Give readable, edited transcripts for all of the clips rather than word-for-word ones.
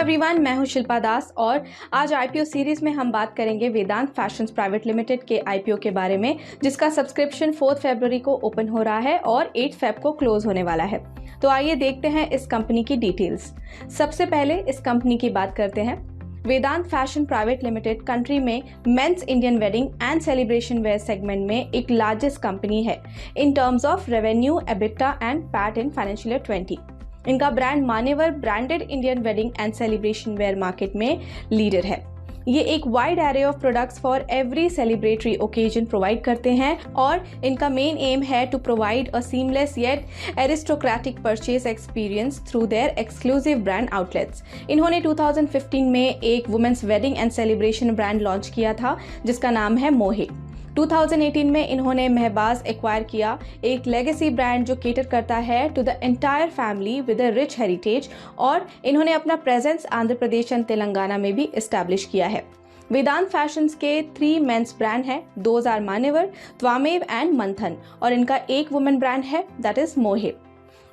Everyone, मैं हूं शिल्पा दास और आज आईपीओ सीरीज में हम बात करेंगे वेदांत फैशंस प्राइवेट लिमिटेड के आईपीओ के बारे में, जिसका सब्सक्रिप्शन 4 फरवरी को ओपन हो रहा है और 8 फेब को क्लोज होने वाला है। तो आइए देखते हैं इस कंपनी की डिटेल्स। सबसे पहले इस कंपनी की बात करते हैं। Vedant fashion private limited country में men's Indian wedding and celebration wear segment में एक लार्जेस्ट कंपनी है in terms of revenue, EBITDA and PAT in financial year 20। इनका brand Manyavar branded Indian wedding and celebration wear market में leader है। ये एक wide array of products for every celebratory occasion provide करते हैं और इनका मेन एम है to provide a seamless yet aristocratic purchase experience through their exclusive brand outlets. इन्होंने 2015 में एक women's wedding and celebration brand launch किया था जिसका नाम है मोहे। 2018 में इन्होंने महबाज एक्वायर किया, एक लेगेसी ब्रांड जो केटर करता है to the entire family with a rich heritage, और इन्होंने अपना प्रेजेंस आंध्र प्रदेश एंड तेलंगाना में भी एस्टैब्लिश किया है। वेदांत फैशंस के 3 मेंस ब्रांड हैं, those are Manyavar, Twamev and Manthan, और इनका एक वुमेन ब्रांड है दैट इज मोहे।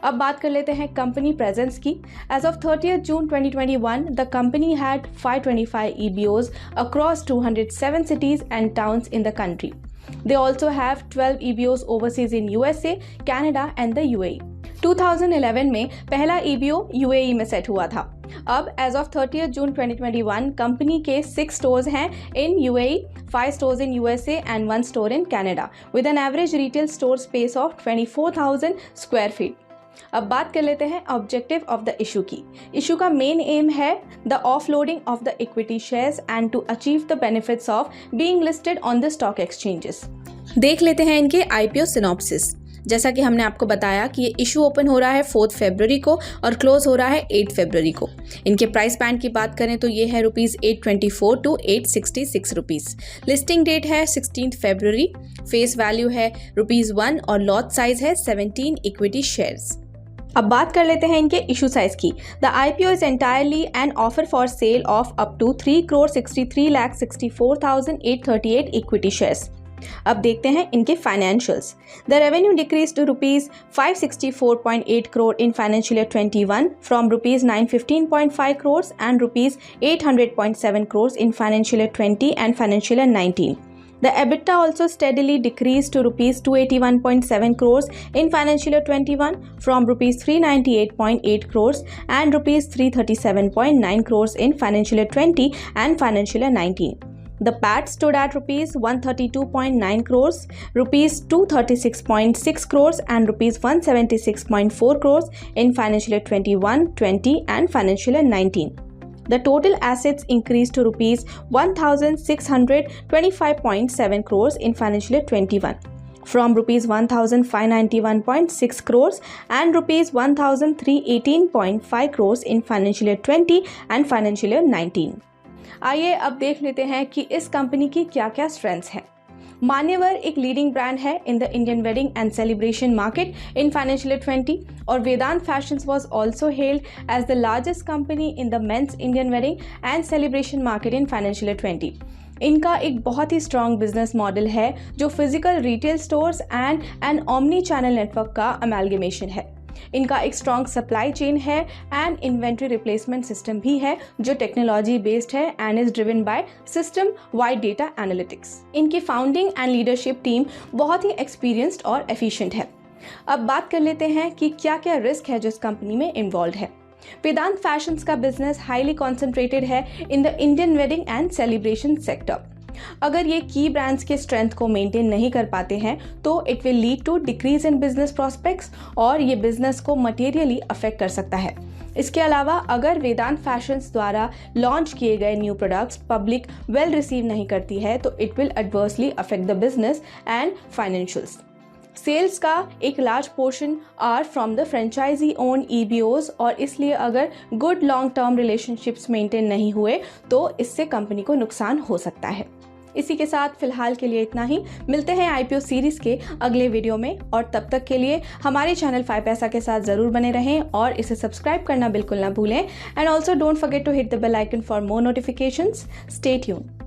अब बात कर लेते हैं कंपनी प्रेजेंस की। एज ऑफ 30th June 2021, द कंपनी हैड 525 EBOs across 207 cities and towns in the country. They also have 12 EBOs overseas in USA, Canada and the UAE. 2011 में पहला EBO UAE में सेट हुआ था। अब as of 30th June 2021 company के 6 स्टोर्स हैं in UAE, 5 stores in USA and 1 store in Canada with an average retail store space of 24,000 square feet. अब बात कर लेते हैं ऑब्जेक्टिव ऑफ द इशू की। इशू का मेन एम है the offloading of the equity shares and to achieve the benefits of being listed on the stock exchanges. देख लेते हैं इनके आईपीओ सिनॉप्सिस। जैसा कि हमने आपको बताया कि ये इशू ओपन हो रहा है 4 फरवरी को और क्लोज हो रहा है 8 फरवरी को। इनके प्राइस बैंड की बात करें तो ये है ₹824 to ₹866। लिस्टिंग डेट है 16 फरवरी, फेस वैल्यू है ₹1 और लॉट साइज है 17 इक्विटी शेयर्स। अब बात कर लेते हैं इनके इशू साइज की। The IPO is entirely an offer for sale of up to 3,63,64,838 equity shares. अब देखते हैं इनके financials. The revenue decrease to ₹564.8 crore in financial year 21 from ₹915.5 crores and ₹800.7 crores in financial year 20 and financial year 19. The EBITDA also steadily decreased to ₹281.7 crores in financial year 21 from ₹398.8 crores and ₹337.9 crores in financial year 20 and financial year 19. The PAT stood at ₹132.9 crores, ₹236.6 crores and ₹176.4 crores in financial year 21, 20 and financial year 19. The total assets increased to ₹1,625.7 crores in financial year 21 from ₹1,591.6 crores and ₹1,318.5 crores in financial year 20 and financial year 19. आइए अब देख लेते हैं कि इस company की क्या क्या स्ट्रेंथ्स हैं। मान्यवर एक लीडिंग ब्रांड है in the Indian wedding and celebration market in financial year 20 और Vedant fashions was also held as the largest company in the men's Indian wedding and celebration market in financial year 20। इनका एक बहुत ही strong business model है जो physical retail stores and an omni channel network का amalgamation है। इनका एक strong supply chain है एंड इन्वेंट्री रिप्लेसमेंट सिस्टम भी है जो टेक्नोलॉजी बेस्ड है and is driven by system wide data analytics. इनकी फाउंडिंग एंड लीडरशिप टीम बहुत ही एक्सपीरियंस्ड और एफिशिएंट है। अब बात कर लेते हैं कि क्या क्या रिस्क है जो इस कंपनी में इन्वॉल्व है। वेदांत फैशंस का बिजनेस हाईली कॉन्सेंट्रेटेड है in the Indian wedding and celebration sector. अगर ये की ब्रांड्स के स्ट्रेंथ को मेंटेन नहीं कर पाते हैं तो it will lead to decrease in business prospects और ये बिजनेस को मटेरियली अफेक्ट कर सकता है। इसके अलावा अगर वेदांत फैशंस द्वारा लॉन्च किए गए new products public well receive नहीं करती है तो it will adversely affect the business and financials. Sales का एक large portion are from the franchisee owned EBOs और इसलिए अगर good long term relationships maintain नहीं हुए तो इससे कंपनी को नुकसान हो सकता है। इसी के साथ फिलहाल के लिए इतना ही। मिलते हैं आईपीओ सीरीज के अगले वीडियो में और तब तक के लिए हमारे चैनल 5 पैसा के साथ जरूर बने रहें और इसे सब्सक्राइब करना बिल्कुल ना भूलें and also don't forget to hit the bell icon for more notifications. Stay tuned.